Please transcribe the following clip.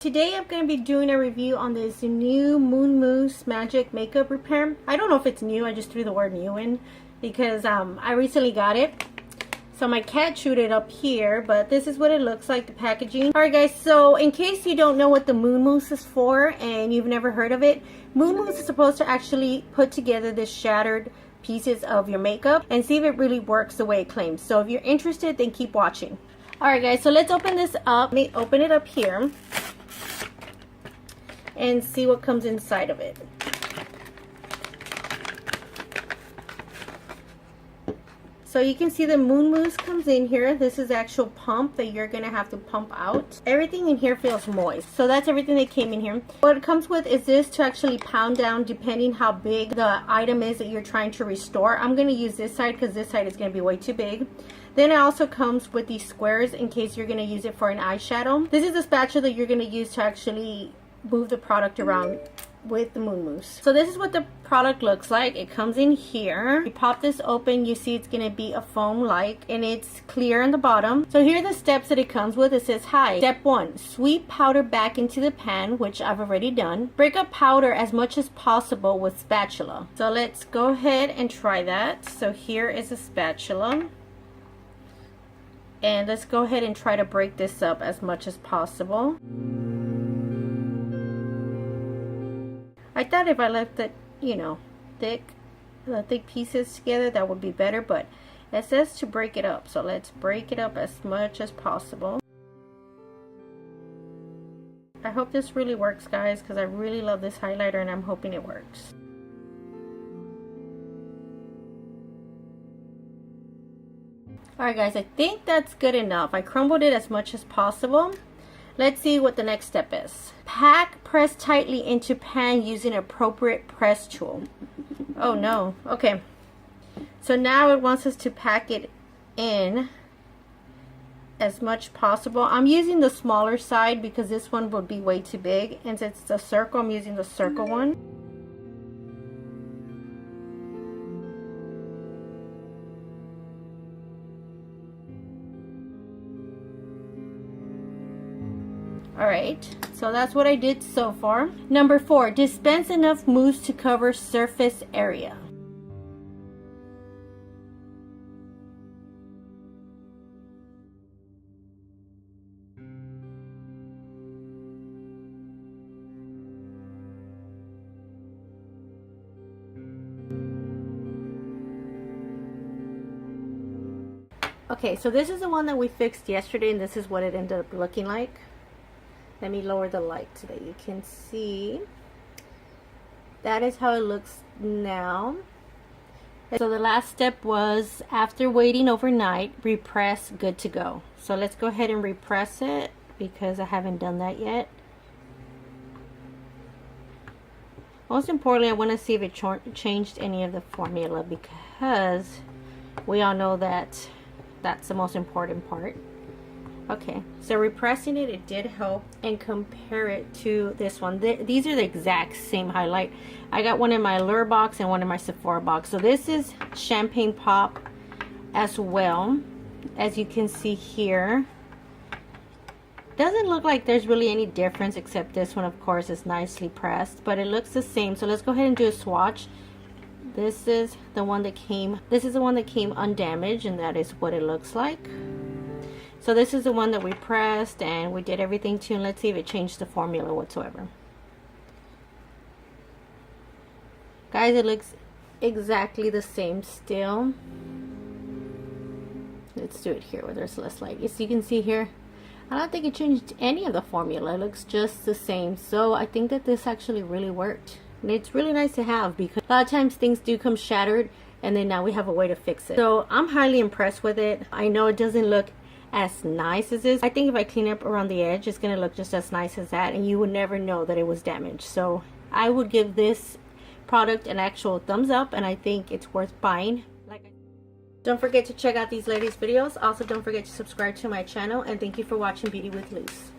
Today I'm going to be doing a review on this new Mousse Magic Makeup Repair. I don't know if it's new, I just threw the word new in because I recently got it. So my cat chewed it up here, but this is what it looks like, the packaging. Alright guys, so in case you don't know what the Mousse is for and you've never heard of it, Mousse is supposed to actually put together the shattered pieces of your makeup and see if it really works the way it claims. So if you're interested, then keep watching. Alright guys, so let's open this up. Let me open it up here and see what comes inside of it. So you can see the Mousse comes in here. This is the actual pump that you're gonna have to pump out. Everything in here feels moist. So that's everything that came in here. What it comes with is this to actually pound down depending how big the item is that you're trying to restore. I'm gonna use this side because this side is gonna be way too big. Then it also comes with these squares in case you're gonna use it for an eyeshadow. This is the spatula that you're gonna use to actually move the product around with the Mousse. So this is what the product looks like. It comes in here. You pop this open, you see it's gonna be a foam like, and it's clear on the bottom. So here are the steps that it comes with. It says, hi, step 1, sweep powder back into the pan, which I've already done. Break up powder as much as possible with spatula. So let's go ahead and try that. So here is a spatula. And let's go ahead and try to break this up as much as possible. I thought if I left it, you know, thick pieces together, that would be better, but it says to break it up. So let's break it up as much as possible. I hope this really works, guys, because I really love this highlighter and I'm hoping it works. Alright guys, I think that's good enough. I crumbled it as much as possible. Let's see what the next step is. Pack, press tightly into pan using appropriate press tool. Oh no, okay. So now it wants us to pack it in as much possible. I'm using the smaller side because this one would be way too big. And since it's a circle, I'm using the circle one. Alright, so that's what I did so far. Number 4, dispense enough mousse to cover surface area. Okay, so this is the one that we fixed yesterday and this is what it ended up looking like. Let me lower the light so that you can see. That is how it looks now. So the last step was, after waiting overnight, repress, good to go. So let's go ahead and repress it because I haven't done that yet. Most importantly, I want to see if it changed any of the formula because we all know that that's the most important part. Okay, so repressing it, it did help, and compare it to this one. These are the exact same highlight. I got one in my Allure box and one in my Sephora box. So this is Champagne Pop as well, as you can see here. Doesn't look like there's really any difference, except this one, of course, is nicely pressed, but it looks the same. So let's go ahead and do a swatch. This is the one that came undamaged, and that is what it looks like. So this is the one that we pressed and we did everything to, and let's see if it changed the formula whatsoever. Guys, it looks exactly the same still. Let's do it here where there's less light. As you can see here, I don't think it changed any of the formula. It looks just the same. So I think that this actually really worked. And it's really nice to have because a lot of times things do come shattered and then now we have a way to fix it. So I'm highly impressed with it. I know it doesn't look as nice as this. I think if I clean up around the edge, it's gonna look just as nice as that, and you would never know that it was damaged. So I would give this product an actual thumbs up, and I think it's worth buying. Don't forget to check out these latest videos. Also, don't forget to subscribe to my channel, and thank you for watching Beauty with Luz.